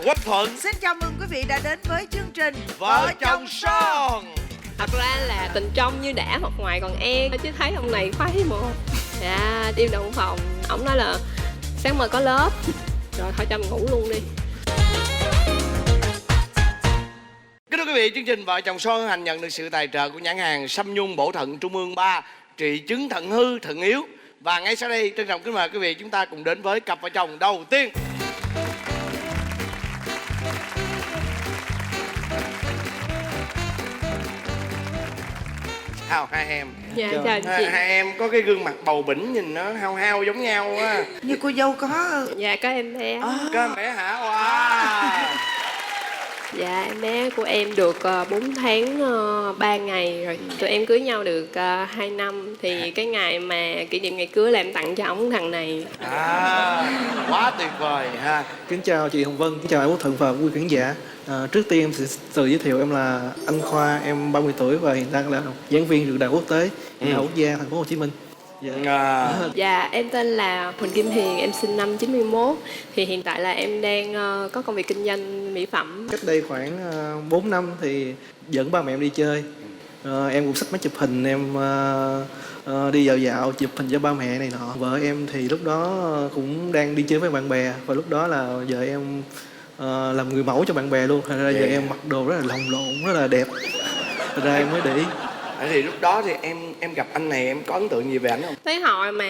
Quốc Thuận. Xin chào mừng quý vị đã đến với chương trình Vợ chồng son. Thật ra là tình trong như đã mặt ngoài còn e, chứ thấy ông này khoái một. Dạ, đêm động phòng, ổng nói là sáng mai có lớp, rồi thôi cho mình ngủ luôn đi. Kính thưa quý vị, chương trình Vợ chồng son hân hạnh nhận được sự tài trợ của nhãn hàng Sâm Nhung Bổ Thận Trung ương 3, trị chứng thận hư, thận yếu. Và ngay sau đây, trân trọng kính mời quý vị chúng ta cùng đến với cặp vợ chồng đầu tiên. Chào hai em. Dạ, chào anh chị. Hai em có cái gương mặt bầu bĩnh nhìn nó hao hao giống nhau á. Như cô dâu có. Dạ, có em bé. Có em bé hả? Wow. Dạ, em bé của em được 4 tháng 3 ngày rồi. Tụi em cưới nhau được 2 năm. Thì cái ngày mà kỷ niệm ngày cưới là em tặng cho ổng thằng này. Quá tuyệt vời ha. Kính chào chị Hồng Vân, kính chào anh Quốc Thuận và quý khán giả. Trước tiên em sẽ tự giới thiệu em là anh Khoa, em 30 tuổi và hiện đang là giảng viên trường Đại học Quốc tế, Đại học Quốc gia Thành phố Hồ Chí Minh. Dạ, em tên là Huỳnh Kim Hiền, em sinh năm 91. Thì hiện tại là em đang có công việc kinh doanh mỹ phẩm. Cách đây khoảng 4 năm thì dẫn ba mẹ em đi chơi. Em cũng xách máy chụp hình, em đi dạo dạo chụp hình cho ba mẹ này nọ. Vợ em thì lúc đó cũng đang đi chơi với bạn bè, và lúc đó là vợ em làm người mẫu cho bạn bè luôn. Thật ra giờ em mặc đồ rất là lồng lộn, rất là đẹp. Thật ra em mới để ý. Thì lúc đó thì em gặp anh này em có ấn tượng gì về anh không? Tới hồi mà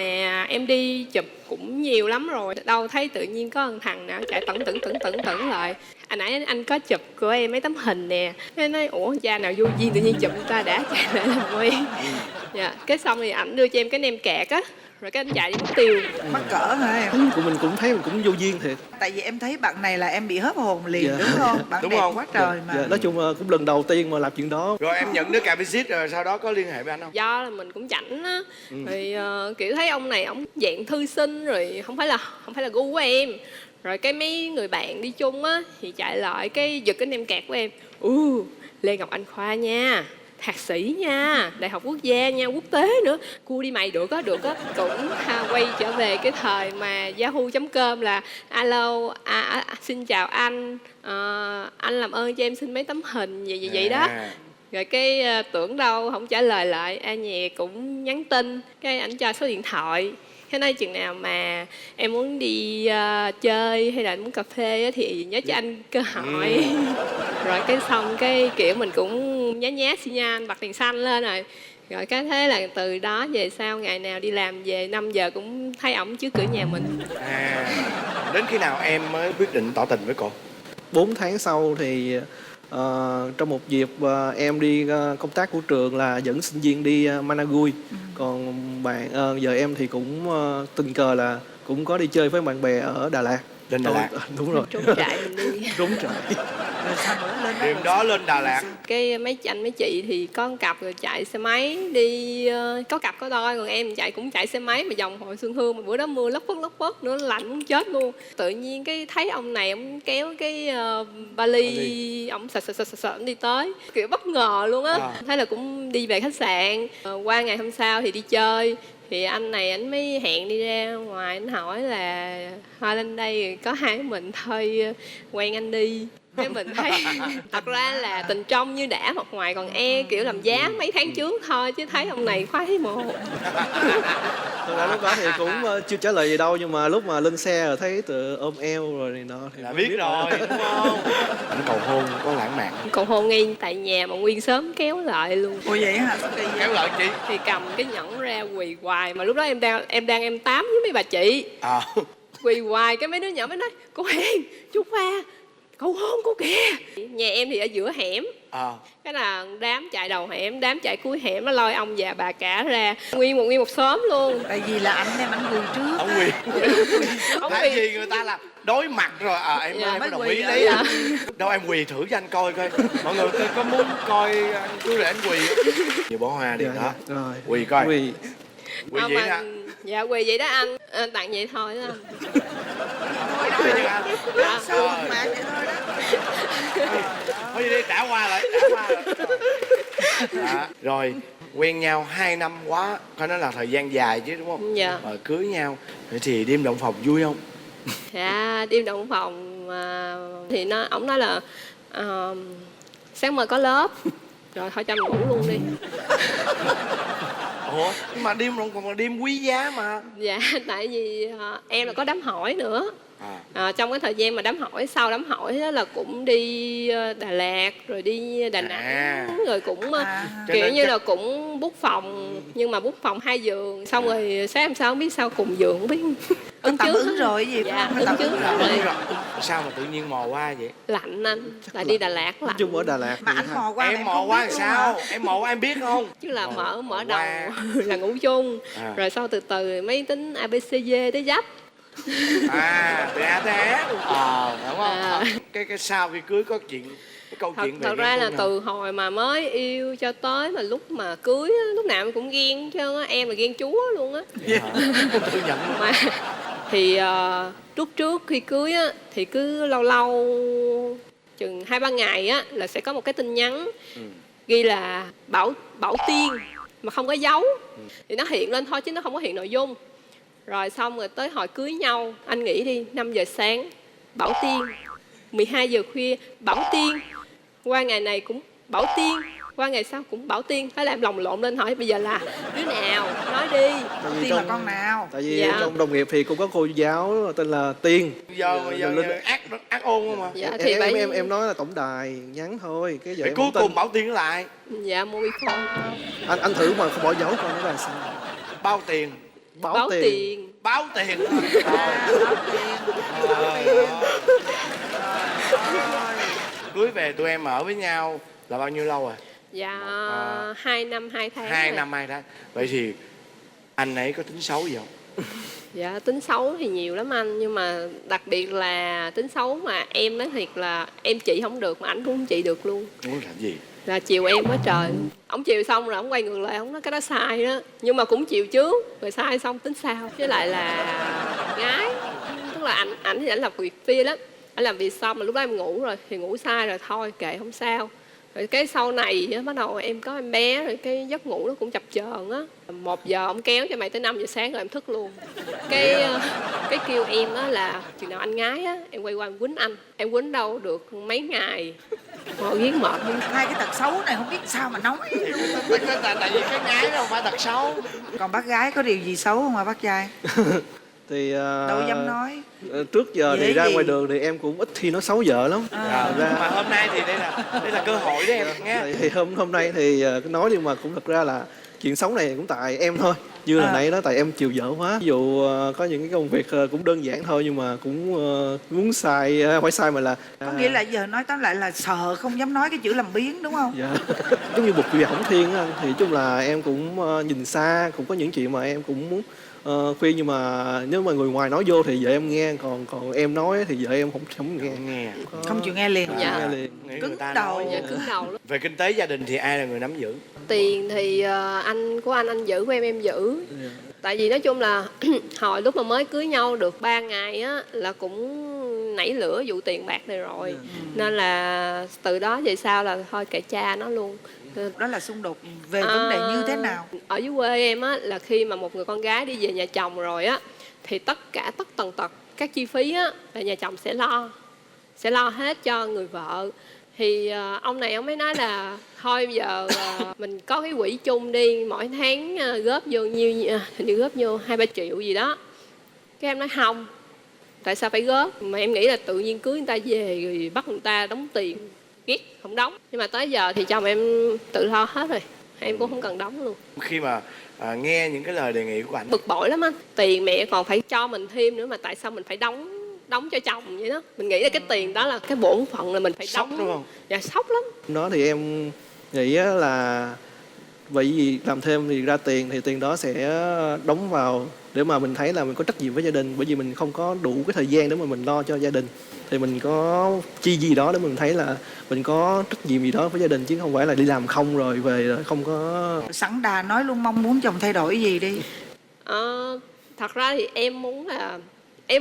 em đi chụp cũng nhiều lắm rồi, đâu thấy tự nhiên có một thằng nào chạy tẩn lại. Anh nãy anh có chụp của em mấy tấm hình nè. Thế nói ủa cha nào vô duyên tự nhiên chụp người ta đã chạy lại làm quen. Dạ, cái xong thì ảnh đưa cho em cái nem kẹt á, rồi cái anh chạy đi mất tiêu. Mắc cỡ hả em? Của mình cũng thấy mình cũng vô duyên thiệt. Tại vì em thấy bạn này là em bị hớp hồn liền, Dạ. đúng không? Bạn Đúng đẹp không? quá trời mà. Dạ, nói chung là cũng lần đầu tiên mà làm chuyện đó. Rồi em nhận đứa cà visit rồi sau đó có liên hệ với anh không? Do là mình cũng chảnh á, rồi kiểu thấy ông này ổng dạng thư sinh, rồi không phải là gu của em. Rồi cái mấy người bạn đi chung á thì chạy lại cái giật cái nem kẹt của em. Lê Ngọc Anh Khoa nha, thạc sĩ nha, đại học quốc gia nha, quốc tế nữa, cua đi mày, được á. Cũng quay trở về cái thời mà yahoo.com là alo, xin chào anh, anh làm ơn cho em xin mấy tấm hình vậy đó. Rồi cái tưởng đâu không trả lời lại, nhà cũng nhắn tin, cái ảnh cho số điện thoại. Thế nên chừng nào mà em muốn đi chơi hay là muốn cà phê á, thì nhớ cho anh cơ hội. Rồi cái xong cái kiểu mình cũng nhá xi nhan bật đèn xanh lên rồi. Rồi cái thế là từ đó về sau ngày nào đi làm về 5 giờ cũng thấy ổng trước cửa nhà mình. Đến khi nào em mới quyết định tỏ tình với cô? 4 tháng sau thì trong một dịp em đi công tác của trường là dẫn sinh viên đi Managui. Còn vợ em thì cũng tình cờ là cũng có đi chơi với bạn bè ở Đà Lạt. Lên Đà Lạt. Đúng rồi. Trốn trại mình đi. Trốn trại. Rồi sao nữa lên đó? Đêm đó lên Đà Lạt. Cái mấy anh mấy chị thì có một cặp rồi chạy xe máy đi, có cặp có đôi, còn em cũng chạy xe máy mà vòng Hội Xuân Hương, mà bữa đó mưa lất phất nữa, lạnh muốn chết luôn. Tự nhiên cái thấy ông này ông kéo cái vali, ông sợ đi tới, kiểu bất ngờ luôn á. Thế là cũng đi về khách sạn. Qua ngày hôm sau thì đi chơi, thì anh này anh mới hẹn đi ra ngoài, anh hỏi là thôi lên đây có hai mình thôi, quen anh đi. Cái mình thấy thật ra là tình trong như đã mặt ngoài còn e, kiểu làm giá mấy tháng trước thôi, chứ thấy ông này khoái một. Thật ra lúc đó thì cũng chưa trả lời gì đâu, nhưng mà lúc mà lên xe rồi thấy tụi ôm eo rồi này nọ thì Là biết rồi đúng không? Anh cầu hôn có lãng mạn. Còn hôn ngay tại nhà mà nguyên sớm kéo lại luôn. Ủa vậy hả? Sao kỳ vậy? Kéo lại chị. Thì cầm cái nhẫn ra quỳ hoài, mà lúc đó em tám với mấy bà chị. Quỳ hoài, cái mấy đứa nhỏ mới nói cô Hiền, chú Khoa cầu hôn cô kìa. Nhà em thì ở giữa hẻm. Cái là đám chạy đầu hẻm, đám chạy cuối hẻm, nó lôi ông già bà cả ra, nguyên một xóm luôn. Tại vì là anh quỳ trước. Ông quỳ. Tại vì người ta là đối mặt rồi. Em ơi, em mới đồng quỳ ý à? lấy. Đâu em quỳ thử cho anh coi. Mọi người có muốn coi chú để anh quỳ. Chị bỏ hoa đi đó. Rồi. Quỳ coi. Quỳ vậy mà, hả? dạ quỳ vậy đó anh. Tặng vậy thôi đó anh. Thôi chứ anh. Sao mà vậy thôi đó. Thôi đi trả hoa lại. Rồi quen nhau 2 năm quá, phải nói là thời gian dài chứ đúng không? Dạ. Rồi cưới nhau thì đêm động phòng vui không? Dạ, đêm động phòng mà thì ổng nói là sáng mai có lớp, rồi thôi cho mình ngủ luôn đi. Ủa nhưng mà đêm còn là đêm quý giá mà. Dạ tại vì em là có đám hỏi nữa. Trong cái thời gian mà đám hỏi, sau đám hỏi đó là cũng đi Đà Lạt rồi đi Đà Nẵng, rồi cũng kiểu như là cũng book phòng, nhưng mà book phòng 2 giường, xong rồi sáng hôm sau không biết sao cùng giường không biết Tạm ứng rồi gì dạ, phải không? ứng trước rồi. Sao mà tự nhiên mò qua vậy? Lạnh anh, lại đi Đà Lạt lạnh. chung ở Đà Lạt Mà anh mò qua Em mò qua làm sao? Em mò qua em biết không? Chứ là mở đầu là ngủ chung, rồi sau từ từ mấy tính ABCD tới dấp. Từ A tới Á. Đúng không? Cái sau khi cưới có chuyện, cái câu chuyện về Thật ra là không? từ hồi mà mới yêu cho tới mà lúc mà cưới á, lúc nào em cũng ghen chứ á, em là ghen chúa luôn á. Tự nhận luôn. Mà thì lúc trước khi cưới á thì cứ lâu lâu chừng 2-3 ngày á là sẽ có một cái tin nhắn ghi là Bảo Tiên mà không có dấu, thì nó hiện lên thôi chứ nó không có hiện nội dung. Rồi xong rồi tới hồi cưới nhau, anh nghĩ đi, 5 giờ sáng Bảo Tiên, 12 giờ khuya Bảo Tiên, qua ngày này cũng Bảo Tiên, qua ngày sau cũng Bảo Tiên. Thế là em lồng lộn lên hỏi bây giờ là đứa nào, nói đi. Tiên là con nào? Tại vì Dạ. trong đồng nghiệp thì cũng có cô giáo tên là Tiên. Giờ ác ôn không mà. Dạ thì Em nói là tổng đài nhắn thôi, cái giờ Để em cuối không tin. cùng Bảo Tiên lại. Dạ Mobifone. Anh thử mà không bỏ dấu coi nó là sao. Bao tiền. Báo tiền. Báo tiền. Báo tiền. Cưới về tụi em ở với nhau là bao nhiêu lâu rồi? Dạ 2 năm 2 tháng 2 rồi. năm 2 tháng. Vậy thì anh ấy có tính xấu gì không? Dạ tính xấu thì nhiều lắm anh, nhưng mà đặc biệt là tính xấu mà em nói thiệt là em trị không được mà ảnh cũng không trị được luôn. Muốn làm gì? Là chiều em quá trời. Ổng chiều xong rồi ổng quay ngược lại ổng nói cái đó sai đó, nhưng mà cũng chiều trước rồi sai xong tính sao. Với lại là gái, tức là ảnh thì ảnh làm việc phia lắm, ảnh làm việc xong mà lúc đó em ngủ rồi thì ngủ sai rồi thôi kệ không sao. Rồi cái sau này á, bắt đầu em có em bé rồi cái giấc ngủ nó cũng chập chờn á. 1 giờ ổng kéo cho mày tới 5 giờ sáng rồi em thức luôn. Cái kêu em á là chừng nào anh ngái á em quay qua em quýnh anh. Em quýnh đâu được mấy ngày ngồi ghét mệt luôn. Hai cái tật xấu này không biết sao mà nói luôn. Tại vì cái ngái đâu phải tật xấu. Còn bác gái có điều gì xấu không à bác trai? Thì Đâu dám nói. trước giờ Dễ thì ra gì? ngoài đường thì em cũng ít khi nói xấu vợ lắm. Mà hôm nay thì đây là cơ hội đấy em nghe. Thì hôm nay thì nói nhưng mà cũng thật ra là chuyện xấu này cũng tại em thôi. Như là nãy đó tại em chiều vợ quá. Ví dụ có những cái công việc cũng đơn giản thôi nhưng mà cũng muốn sai, phải sai mà là Có nghĩa là giờ nói tóm lại là sợ không dám nói cái chữ làm biếng đúng không? dạ. Giống như một vị hỏng thiên á anh. Thì chung là em cũng nhìn xa, cũng có những chuyện mà em cũng muốn khuyên, nhưng mà nếu mà người ngoài nói vô thì vợ em nghe, còn em nói thì vợ em không nghe. Không chịu nghe liền. Dạ. Nghe liền. Nghĩ Cứng người ta đầu. nói. Dạ cứng đầu lắm. Về kinh tế gia đình thì ai là người nắm giữ? Tiền thì anh của anh giữ, của em giữ. Tại vì nói chung là hồi lúc mà mới cưới nhau được 3 ngày á là cũng nảy lửa vụ tiền bạc này rồi. Nên là từ đó về sau là thôi kệ cha nó luôn. Đó là xung đột về vấn đề như thế nào? Ở dưới quê em á là khi mà một người con gái đi về nhà chồng rồi á thì tất tần tật các chi phí á là nhà chồng sẽ lo hết cho người vợ. Thì ông này ông mới nói là thôi bây giờ mình có cái quỹ chung đi, mỗi tháng góp vô nhiêu, hình như góp vô 2-3 triệu gì đó. Cái em nói không, tại sao phải góp, mà em nghĩ là tự nhiên cưới người ta về rồi bắt người ta đóng tiền, ghét không đóng. Nhưng mà tới giờ thì chồng em tự lo hết rồi, em cũng không cần đóng luôn. Khi mà nghe những cái lời đề nghị của anh, Bực bội lắm anh, tiền mẹ còn phải cho mình thêm nữa mà tại sao mình phải đóng cho chồng vậy đó. Mình nghĩ là cái tiền đó là cái bổn phận là mình phải sốc đóng. đúng không? Dạ sốc lắm. Đó thì em nghĩ á là bởi vì làm thêm thì ra tiền, thì tiền đó sẽ đóng vào để mà mình thấy là mình có trách nhiệm với gia đình. Bởi vì mình không có đủ cái thời gian để mà mình lo cho gia đình, thì mình có chi gì đó để mình thấy là mình có trách nhiệm gì đó với gia đình, chứ không phải là đi làm không rồi về rồi không có. Sẵn đà nói luôn mong muốn chồng thay đổi gì đi. Thật ra thì em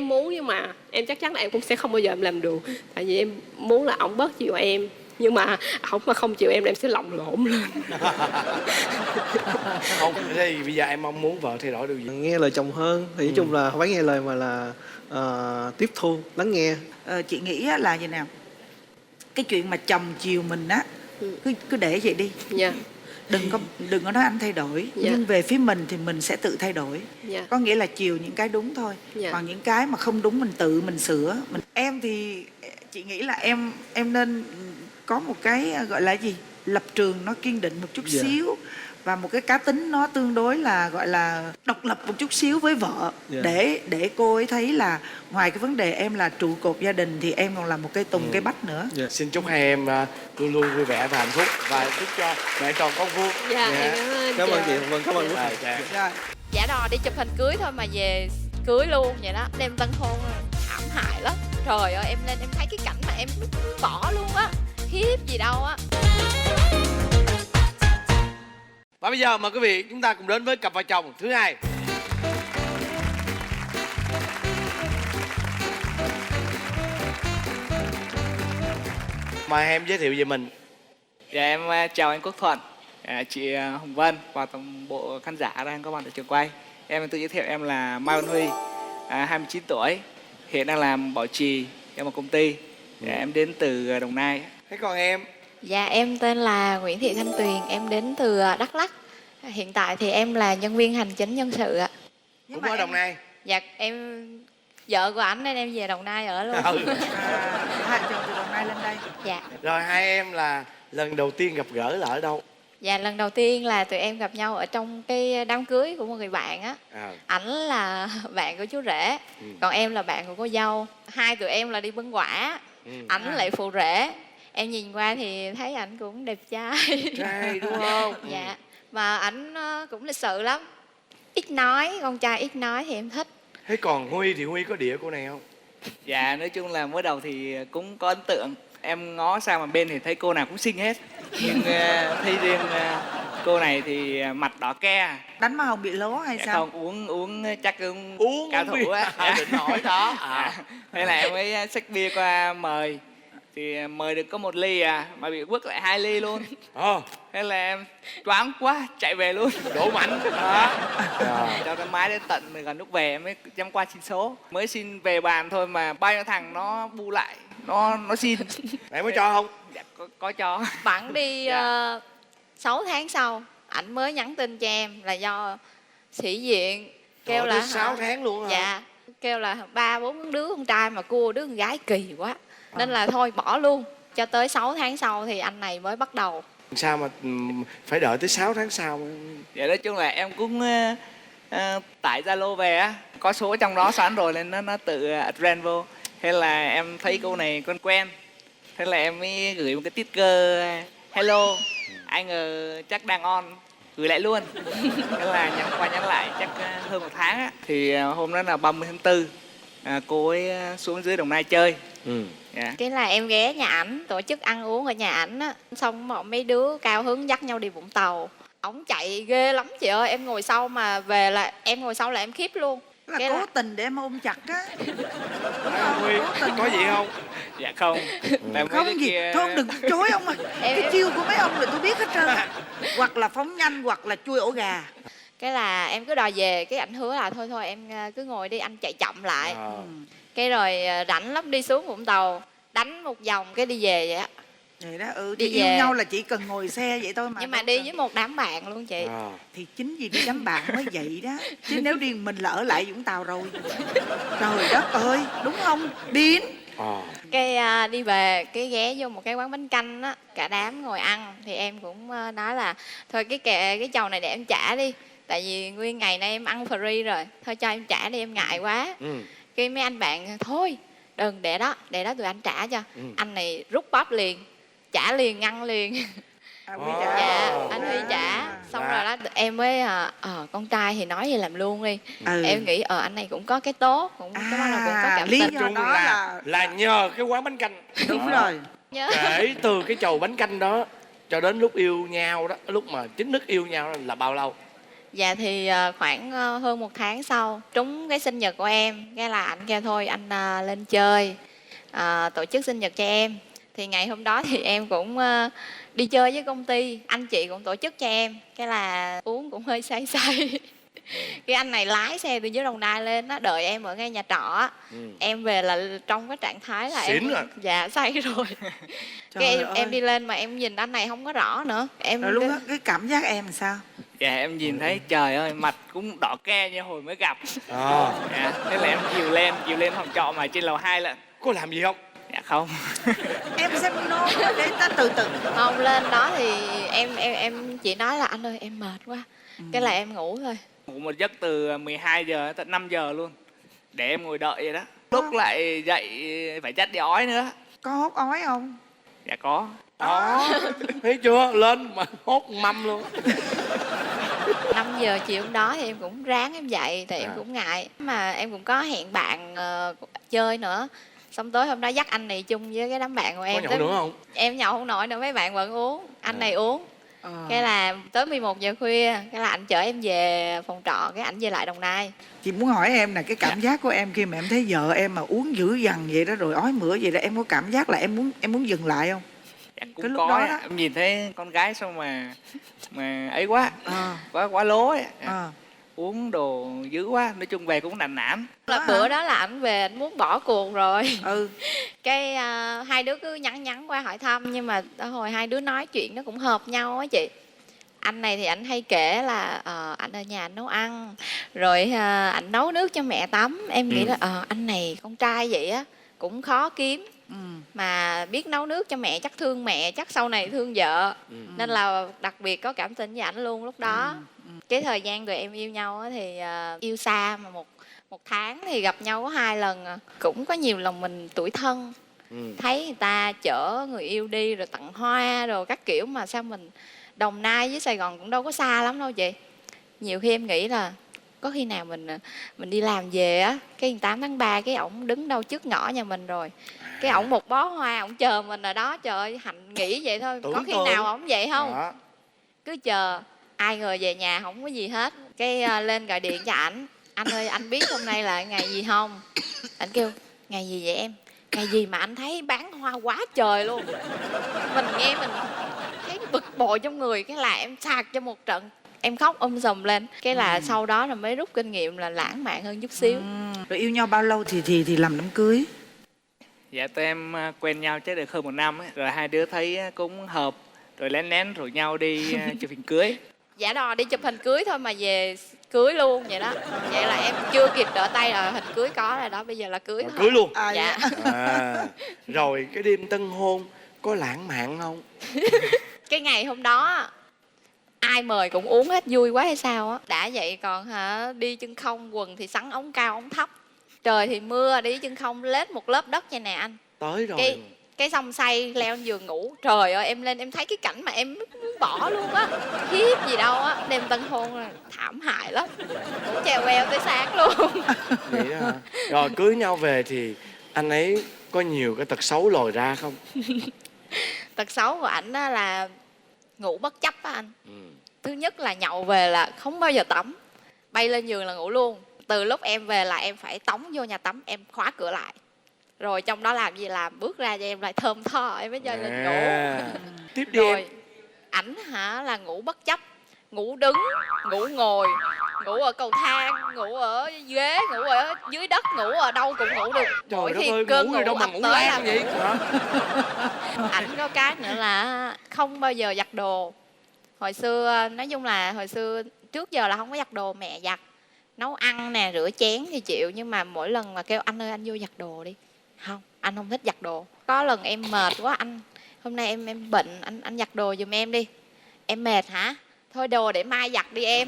muốn nhưng mà em chắc chắn là em cũng sẽ không bao giờ em làm được. Tại vì em muốn là ổng bớt chiều em, Nhưng mà ổng mà không chịu em là em sẽ lồng lộn lên. Không, thế thì bây giờ em mong muốn vợ thay đổi điều gì? Nghe lời chồng hơn thì nói chung là không phải nghe lời mà là tiếp thu, lắng nghe. Chị nghĩ á là như nào, cái chuyện mà chồng chiều mình á, cứ để vậy đi. Dạ. Đừng có nói anh thay đổi. Dạ. Nhưng về phía mình thì mình sẽ tự thay đổi. Dạ. Có nghĩa là chiều những cái đúng thôi. Dạ. Còn những cái mà không đúng mình tự mình sửa. Em thì chị nghĩ là em nên có một cái gọi là gì, lập trường nó kiên định một chút Dạ. xíu, và một cái cá tính nó tương đối là gọi là độc lập một chút xíu với vợ. Dạ. Để cô ấy thấy là ngoài cái vấn đề em là trụ cột gia đình thì em còn là một cây tùng cây bách nữa. Dạ. Xin chúc hai em luôn luôn vui vẻ và hạnh phúc, và chúc cho mẹ tròn con vuông. Dạ, em cảm ơn. Cảm ơn Dạ. chị, vâng, cảm ơn. Rồi, dạ. Rồi. Giả đò đi chụp hình cưới thôi mà về cưới luôn vậy đó, đem tân hôn thảm hại lắm. Trời ơi, em lên em thấy cái cảnh mà em muốn bỏ luôn á, hiếp gì đâu á. Và bây giờ mời quý vị chúng ta cùng đến với cặp vợ chồng thứ hai. Mời em giới thiệu về mình. Dạ em chào anh Quốc Thuận, chị Hồng Vân và toàn bộ khán giả đang có mặt ở trường quay. Em tự giới thiệu em là Mai Văn Huy, 29 tuổi, hiện đang làm bảo trì trong một công ty. Em đến từ Đồng Nai. Thế còn em? Dạ em tên là Nguyễn Thị Thanh Tuyền, em đến từ Đắk Lắk. Hiện tại thì em là nhân viên hành chính nhân sự ạ. Cũng ở Đồng Nai. Dạ em vợ của ảnh nên em về Đồng Nai ở luôn. Hai chồng từ Đồng Nai lên đây. Dạ. Rồi hai em là lần đầu tiên gặp gỡ là ở đâu? Dạ lần đầu tiên là tụi em gặp nhau ở trong cái đám cưới của một người bạn á. Ảnh là bạn của chú rể, còn em là bạn của cô dâu. Hai tụi em là đi bưng quả, ảnh lại phụ rể. Em nhìn qua thì thấy ảnh cũng đẹp trai. Trai đúng không? Dạ. Mà ảnh cũng lịch sự lắm, ít nói, con trai ít nói thì em thích. Thế còn Huy thì Huy có đĩa cô này không? Dạ nói chung là mới đầu thì cũng có ấn tượng. Em ngó sang một bên thì thấy cô nào cũng xinh hết. Nhưng thấy riêng cô này thì mặt đỏ ke. Đánh màu hồng bị lố hay Dạ sao? không, uống chắc cũng Uống cao thủ á. Định hỏi đó. Thế là em mới xách bia qua mời. Thì mời được có 1 ly mà bị quất lại 2 ly luôn. Thế là em choáng quá chạy về luôn. Đổ mảnh đó. Cho cái máy đến tận gần lúc về em mới dám qua xin số. Mới xin về bàn thôi mà bao nhiêu thằng nó bu lại, nó xin. Mày mới cho không? Dạ có cho. Bạn đi 6 tháng sau ảnh mới nhắn tin cho em là do sĩ diện kêu là 6 tháng luôn hả? dạ, kêu là 3-4 đứa con trai mà cua đứa con gái kỳ quá, nên là thôi bỏ luôn. Cho tới 6 tháng sau thì anh này mới bắt đầu. Sao mà phải đợi tới 6 tháng sau? Dạ nói chung là em cũng tải Zalo về á, có số trong đó sẵn rồi nên nó tự add vô. Thế là em thấy cô này quen, thế là em mới gửi một cái sticker hello, ai ngờ chắc đang on, gửi lại luôn. Thế là nhắn qua nhắn lại chắc hơn 1 tháng á. Thì hôm đó là 30 tháng 4, cô ấy xuống dưới Đồng Nai chơi. Dạ. Cái là em ghé nhà ảnh, tổ chức ăn uống ở nhà ảnh á, xong bọn mấy đứa cao hứng dắt nhau đi Vũng Tàu. Ổng chạy ghê lắm chị ơi, em ngồi sau mà về là em ngồi sau là em khiếp luôn. Là Cái cố tình để em ôm chặt á. Huy, có gì không? Dạ không. Tại mấy Không đứa gì, kia- thôi đừng chối ông mà. Em- Cái chiêu của mấy ông là tôi biết hết trơn á. Hoặc là phóng nhanh hoặc là chui ổ gà. Cái là em cứ đòi về, cái ảnh hứa là thôi thôi em cứ ngồi đi, anh chạy chậm lại. Cái rồi rảnh lắm đi xuống Vũng Tàu, đánh một vòng cái đi về vậy á. Vậy đó, thì Đi yêu về. nhau là chỉ cần ngồi xe vậy thôi mà. Nhưng mà đi với một đám bạn luôn chị. Thì chính vì đi đám bạn mới vậy đó. Chứ nếu riêng mình là ở lại Vũng Tàu rồi. Trời đất ơi, đúng không? Điên. Cái đi về, cái ghé vô một cái quán bánh canh á, cả đám ngồi ăn. Thì em cũng nói là thôi cái chầu này để em trả đi, tại vì nguyên ngày nay em ăn free rồi, thôi cho em trả đi, em ngại quá. Cái mấy anh bạn thôi đừng, để đó tụi anh trả cho. Anh này rút bắp liền, trả liền, ngăn liền. Huy trả. Dạ anh Huy trả. Xong rồi đó em mới con trai thì nói gì làm luôn đi. Em nghĩ anh này cũng có cái tốt, cũng cũng có cảm lý tình. do đó là nhờ cái quán bánh canh. đúng rồi. Nhớ. Kể từ cái chầu bánh canh đó cho đến lúc yêu nhau đó, lúc mà chính thức yêu nhau là bao lâu? Dạ thì khoảng hơn 1 tháng sau, trúng cái sinh nhật của em, cái là anh kêu thôi anh lên chơi, tổ chức sinh nhật cho em. Thì ngày hôm đó thì em cũng đi chơi với công ty, anh chị cũng tổ chức cho em, cái là uống cũng hơi say say. Cái anh này lái xe từ dưới Đồng Nai lên á, đợi em ở ngay nhà trọ á. Em về là trong cái trạng thái là Xỉn em rồi. dạ say rồi. Trời Cái ơi. em đi lên mà em nhìn anh này không có rõ nữa. Em Rồi lúc đó cái cảm giác em làm sao? Dạ em nhìn thấy trời ơi mặt cũng đỏ ke như hồi mới gặp. À, Dạ, thế là em chiều lên phòng trọ mà trên lầu 2 lận. có làm gì không? Dạ không. Em xem nôn để ta từ từ. không lên đó thì em chỉ nói là anh ơi em mệt quá. Cái là em ngủ thôi. Ngủ một giấc từ 12 giờ tận 5 giờ luôn. Để em ngồi đợi vậy đó. Lúc lại dậy phải dắt đi ói nữa. Có hốt ói không? Dạ có. Đó, thấy chưa? Lên mà hốt mâm luôn. 5 giờ chiều hôm đó thì em cũng ráng em dậy. Tại em À. cũng ngại. Mà em cũng có hẹn bạn chơi nữa. Xong tối hôm đó dắt anh này chung với cái đám bạn của Có em. nhậu nữa không? Em nhậu không nổi nữa, mấy bạn vẫn uống. Anh này uống. Ờ. Cái là tới 11 giờ khuya. Cái là anh chở em về phòng trọ. Cái anh về lại Đồng Nai. Chị muốn hỏi em là cái cảm giác của em khi mà em thấy vợ em mà uống dữ dằn vậy đó rồi ói mửa vậy đó, em có cảm giác là em muốn dừng lại không? Dạ, Cái cũng lúc có đó ấy. đó. Em nhìn thấy con gái sao mà ấy quá. Ờ. Quá lố ấy. Ờ. Uống đồ dữ quá. Nói chung về cũng nản nản. Là Đó bữa hả? đó là anh về anh muốn bỏ cuộc rồi. Ừ. Cái hai đứa cứ nhắn qua hỏi thăm. Nhưng mà hồi hai đứa nói chuyện nó cũng hợp nhau á chị. Anh này thì anh hay kể là anh ở nhà anh nấu ăn. Rồi anh nấu nước cho mẹ tắm. Em nghĩ là anh này con trai vậy á cũng khó kiếm. Ừ. Mà biết nấu nước cho mẹ chắc thương mẹ, chắc sau này thương vợ. Nên là đặc biệt có cảm tình với ảnh luôn lúc đó. Cái thời gian tụi em yêu nhau á thì yêu xa mà một tháng thì gặp nhau có 2 lần à. Cũng có nhiều lần mình tủi thân. Thấy người ta chở người yêu đi rồi tặng hoa rồi các kiểu, mà sao mình Đồng Nai với Sài Gòn cũng đâu có xa lắm đâu chị. Nhiều khi em nghĩ là có khi nào mình đi làm về á, cái 8 tháng 3 cái ổng đứng đâu trước ngõ nhà mình rồi. Cái ổng một bó hoa ổng chờ mình ở đó. Trời ơi Hạnh nghĩ vậy thôi. Tưởng Có khi tượng. nào ổng vậy không? Đó. Cứ chờ. Ai ngờ về nhà không có gì hết. Cái lên gọi điện cho ảnh. Anh ơi anh biết hôm nay là ngày gì không? Ảnh kêu ngày gì vậy em? Ngày gì mà anh thấy bán hoa quá trời luôn. Mình nghe mình thấy bực bội trong người. Cái là em sạc cho một trận. Em khóc sùm lên. Cái là sau đó là mới rút kinh nghiệm là lãng mạn hơn chút xíu. Rồi yêu nhau bao lâu thì làm đám cưới? Dạ tụi em quen nhau chắc được hơn 1 năm ấy. Rồi hai đứa thấy cũng hợp. Rồi lén rủ nhau đi chụp hình cưới. Giả đò đi chụp hình cưới thôi mà về cưới luôn vậy đó. Vậy là em chưa kịp đỡ tay rồi, hình cưới có rồi đó, bây giờ là cưới thôi. Cưới luôn. Dạ. À, rồi cái đêm tân hôn có lãng mạn không? Cái ngày hôm đó ai mời cũng uống hết vui quá hay sao á. Đã vậy còn đi chân không, quần thì sắn ống cao ống thấp. Trời thì mưa, đi chân không lết một lớp đất vậy nè anh. Tới rồi. Cái xong say leo lên giường ngủ. Trời ơi em lên em thấy cái cảnh mà em muốn bỏ luôn á. Khiếp gì đâu á. Đêm tân hôn là thảm hại lắm. Cũng trèo queo tới sáng luôn. Vậy đó hả? Rồi cưới nhau về thì anh ấy có nhiều cái tật xấu lòi ra không? Tật xấu của ảnh á là ngủ bất chấp á anh. Thứ nhất là nhậu về là không bao giờ tắm. Bay lên giường là ngủ luôn. Từ lúc em về là em phải tống vô nhà tắm, em khóa cửa lại. Rồi trong đó làm gì làm, bước ra cho em lại thơm tho, em mới cho lên ngủ. Tiếp đi em. Rồi ảnh là ngủ bất chấp. Ngủ đứng, ngủ ngồi, ngủ ở cầu thang, ngủ ở ghế, ngủ ở dưới đất, ngủ ở đâu cũng ngủ được. Mỗi Trời đất khi ơi, cơn ngủ gì đâu mà ập ngủ tới lan là vậy hả? ảnh có cái nữa là không bao giờ giặt đồ. Hồi xưa nói chung là hồi xưa trước giờ là không có giặt đồ, mẹ giặt. Nấu ăn nè, rửa chén thì chịu. Nhưng mà mỗi lần mà kêu anh ơi anh vô giặt đồ đi, không, anh không thích giặt đồ. Có lần em mệt quá, anh hôm nay em bệnh, anh giặt đồ giùm em đi. Em mệt hả? Thôi đồ để mai giặt đi em.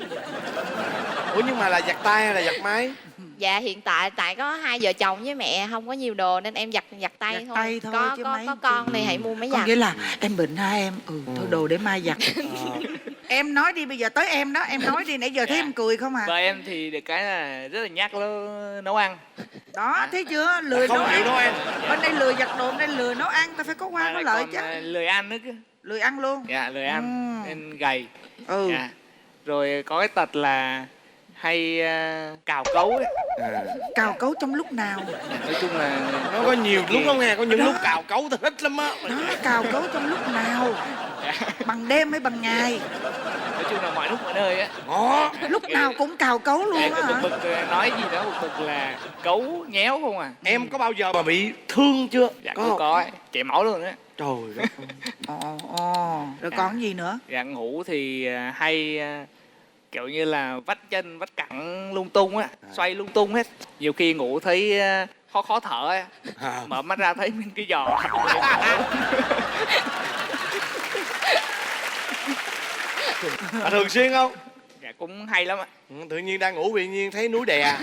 Ủa nhưng mà là giặt tay hay là giặt máy? Dạ hiện tại có 2 vợ chồng với mẹ không có nhiều đồ nên em giặt tay Giặt thôi. tay thôi có chứ có mấy có con thì hãy mua máy Có giặt. nghĩa là em bệnh hả em? Thôi đồ để mai giặt. Em nói đi, bây giờ tới em đó, em nói đi, nãy giờ thấy Dạ. em cười không à? Vợ em thì được cái là rất là nhát nấu ăn. Đó, thấy chưa? Lười Không nấu chịu ăn. đâu em. Bên đây lười giặt đồ, bên đây lười nấu ăn, ta phải có hoa có Lại lợi còn, chứ. lười ăn nữa chứ. Lười ăn luôn. Dạ lười ăn nên gầy. Ừ. Dạ. Rồi có cái tật là hay cào cấu ấy. Cào cấu trong lúc nào? Nói chung là Nó có nhiều lúc lắm nghe, có những lúc cào cấu tôi thích lắm á. Nó cào cấu trong lúc nào? Bằng đêm hay bằng ngày? nói chung là mọi lúc mọi nơi á. Đó. Lúc nào cũng cào cấu luôn Em á cứ hả? bực nói gì đó bực là cấu nhéo không à. Em có bao giờ mà bị thương chưa? Dạ có cũng không? có ấy. Chảy máu luôn á. Trời đất ơi. Rồi còn gì nữa? Dạ ngủ thì hay kiểu như là vắt chân vắt cẳng lung tung á, xoay lung tung hết. Nhiều khi ngủ thấy khó khó thở á, mở mắt ra thấy mình cái giò. Mà thường xuyên không? Dạ cũng hay lắm ạ. Tự nhiên đang ngủ tự nhiên thấy núi đè.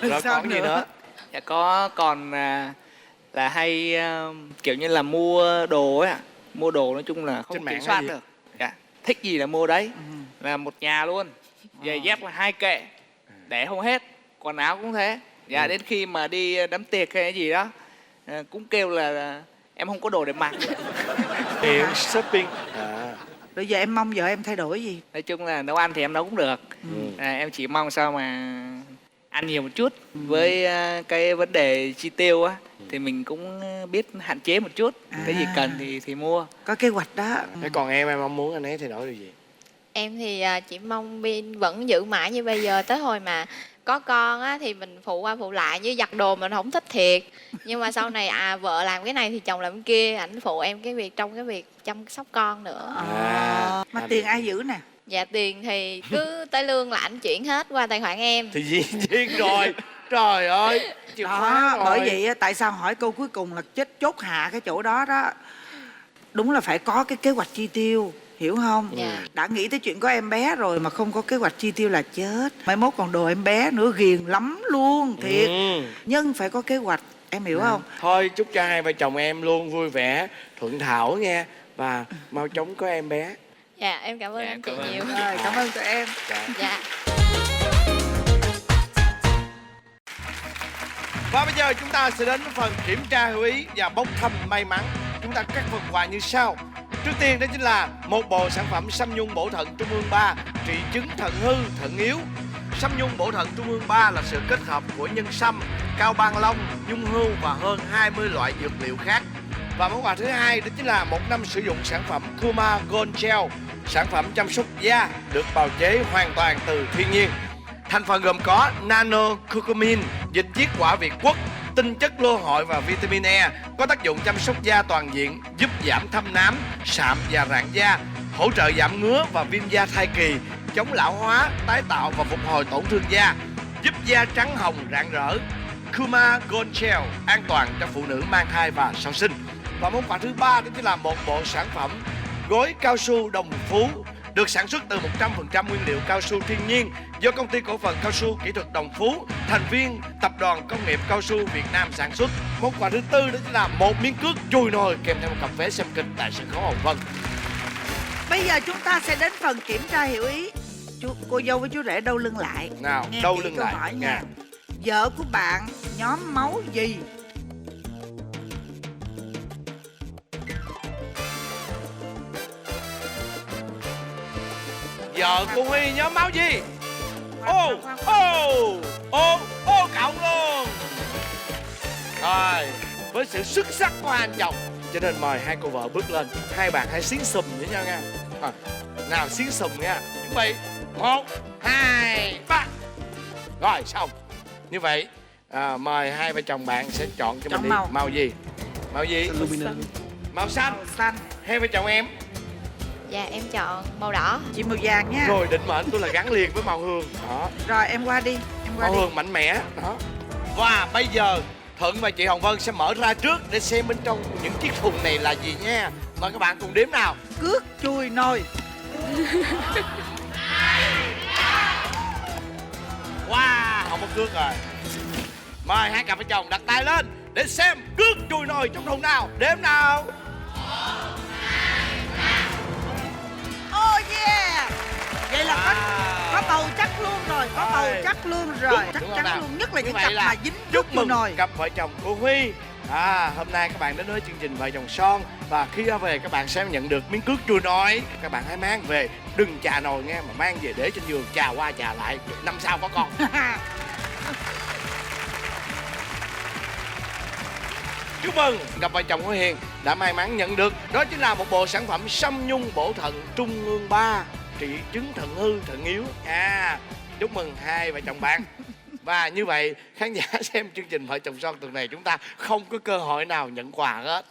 Rồi Sao còn gì nữa? Dạ có còn là hay kiểu như là mua đồ ấy ạ. Mua đồ nói chung là Trên không mạng kiểm hay soát gì? được. Dạ, thích gì là mua đấy. Là một nhà luôn. Giày dép là 2 kệ. Để không hết. Quần áo cũng thế. Dạ đến khi mà đi đám tiệc hay gì đó cũng kêu là em không có đồ để mặc. Tiện shopping. Bây giờ em mong vợ em thay đổi gì? Nói chung là nấu ăn thì em nấu cũng được. Em chỉ mong sao mà ăn nhiều một chút. Với cái vấn đề chi tiêu á thì mình cũng biết hạn chế một chút. Cái gì cần thì mua. Có kế hoạch đó. Thế còn em mong muốn anh ấy thay đổi điều gì? Em thì chỉ mong Bin vẫn giữ mãi như bây giờ, tới hồi mà có con á thì mình phụ qua phụ lại, như giặt đồ mình không thích thiệt, nhưng mà sau này vợ làm cái này thì chồng làm cái kia, ảnh phụ em cái việc trong cái việc chăm sóc con nữa. Mà tiền ai giữ nè? Dạ tiền thì cứ tới lương là ảnh chuyển hết qua tài khoản em. Thì dĩ nhiên rồi. Trời ơi. Chịu Đó, khóa rồi. bởi vậy á, tại sao hỏi câu cuối cùng là chốt hạ cái chỗ đó đó. Đúng là phải có cái kế hoạch chi tiêu, hiểu không? Dạ. Đã nghĩ tới chuyện có em bé rồi mà không có kế hoạch chi tiêu là chết. Mai mốt còn đồ em bé nữa, ghiền lắm luôn, thiệt. Nhưng phải có kế hoạch, em hiểu không? Thôi chúc cho hai vợ chồng em luôn vui vẻ, thuận thảo nghe. Và mau chóng có em bé. Dạ em cảm ơn Dạ, anh chị cảm ơn. nhiều. Rồi, cảm ơn tụi em. Dạ. Và bây giờ chúng ta sẽ đến với phần kiểm tra hữu ý và bốc thăm may mắn. Chúng ta các phần quà như sau. Trước tiên đó chính là một bộ sản phẩm Sâm Nhung bổ thận Trung ương 3 trị chứng thận hư, thận yếu. Sâm Nhung bổ thận Trung ương 3 là sự kết hợp của nhân sâm, cao ban long, nhung hưu và hơn 20 loại dược liệu khác. Và món quà thứ hai đó chính là 1 năm sử dụng sản phẩm Kuma Gold Gel, sản phẩm chăm sóc da được bào chế hoàn toàn từ thiên nhiên. Thành phần gồm có nano curcumin, dịch chiết quả Việt Quốc, tinh chất lô hội và vitamin E, có tác dụng chăm sóc da toàn diện, giúp giảm thâm nám, sạm và rạn da, hỗ trợ giảm ngứa và viêm da thai kỳ, chống lão hóa, tái tạo và phục hồi tổn thương da, giúp da trắng hồng rạng rỡ. Kuma Gold Gel an toàn cho phụ nữ mang thai và sau sinh. Và món quà thứ ba đó chính là một bộ sản phẩm gối cao su Đồng Phú, được sản xuất từ 100% nguyên liệu cao su thiên nhiên do công ty cổ phần cao su kỹ thuật Đồng Phú, thành viên tập đoàn công nghiệp cao su Việt Nam sản xuất. Món quà thứ tư đó chính là một miếng cước chùi nồi kèm theo một cặp vé xem kịch tại sân khấu Hồng Vân. Bây giờ chúng ta sẽ đến phần kiểm tra hiểu ý. Cô dâu với chú rể đâu lưng lại. Nào, Nghe đâu kỹ lưng câu lại hỏi nha. nha. Vợ của bạn nhóm máu gì? Vợ cô Huy nhóm máu gì? Ô cậu luôn. Rồi, với sự xuất sắc của hai anh chồng, cho nên mời hai cô vợ bước lên. Hai bạn hãy xính xùm với nhau nha. Nào xính xùm nha. Chuẩn bị 1, 2, 3. Rồi xong. Như vậy mời hai vợ chồng bạn sẽ chọn cho Chọn mình đi. màu. Màu gì? Màu gì? Màu xanh. Màu xanh. Hai vợ chồng em. Dạ em chọn màu đỏ. Chị màu vàng nha. Rồi định mệnh tôi là gắn liền với màu hương. Đó. Rồi em qua đi. Em qua Màu đi. hương mạnh mẽ. Đó. Và bây giờ Thuận và chị Hồng Vân sẽ mở ra trước để xem bên trong những chiếc thùng này là gì nha. Mời các bạn cùng đếm nào. Cước chùi nồi. Wow, không có cước rồi. Mời hai cặp vợ chồng đặt tay lên để xem cước chùi nồi trong thùng nào. Đếm nào. Oh yeah. Vậy là có bầu chắc luôn rồi. Có bầu chắc luôn rồi. Chắc Đúng không chắn nào? luôn. Nhất là Như những vậy cặp là mà dính cước chúc chùi mừng nồi. cặp vợ chồng cô Huy Hôm nay các bạn đến với chương trình Vợ Chồng Son. Và khi ra về các bạn sẽ nhận được miếng cước chua nói. Các bạn hãy mang về, đừng chà nồi nghe, mà mang về để trên giường chà qua chà lại, năm sau có con. Chúc mừng cặp vợ chồng của Hiền đã may mắn nhận được. Đó chính là một bộ sản phẩm Sâm Nhung Bổ Thận Trung ương 3, trị chứng thận hư, thận yếu. Chúc mừng hai vợ chồng bạn. Và như vậy khán giả xem chương trình Vợ Chồng Son tuần này chúng ta không có cơ hội nào nhận quà hết.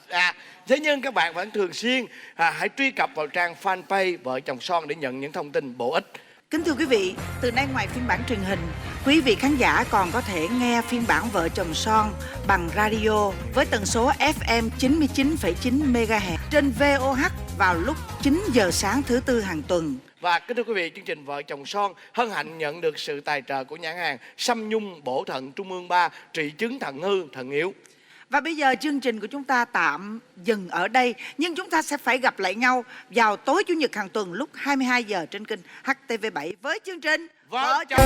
Thế nhưng các bạn vẫn thường xuyên hãy truy cập vào trang fanpage Vợ Chồng Son để nhận những thông tin bổ ích. Kính thưa quý vị, từ nay ngoài phiên bản truyền hình, quý vị khán giả còn có thể nghe phiên bản Vợ Chồng Son bằng radio với tần số FM 99,9 MHz trên VOH vào lúc 9 giờ sáng thứ Tư hàng tuần. Và kính thưa quý vị, chương trình Vợ Chồng Son hân hạnh nhận được sự tài trợ của nhãn hàng Sâm Nhung Bổ Thận Trung ương 3, trị chứng thận hư, thận yếu. Và bây giờ chương trình của chúng ta tạm dừng ở đây, nhưng chúng ta sẽ phải gặp lại nhau vào tối Chủ nhật hàng tuần lúc 22 giờ trên kênh HTV7 với chương trình Vợ Chồng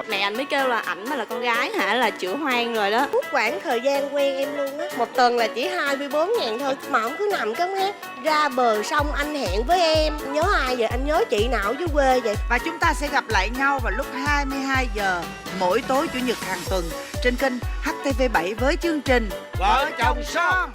Mẹ anh mới kêu là ảnh mà là con gái hả là chữa hoang rồi đó. Suốt quãng thời gian quen em luôn á, một tuần là chỉ 24.000 thôi, mà ông cứ nằm cấm hát. Ra bờ sông anh hẹn với em, nhớ ai vậy? Anh nhớ chị nào dưới quê vậy? Và chúng ta sẽ gặp lại nhau vào lúc 22 giờ mỗi tối Chủ nhật hàng tuần trên kênh HTV7 với chương trình Vợ Chồng Son.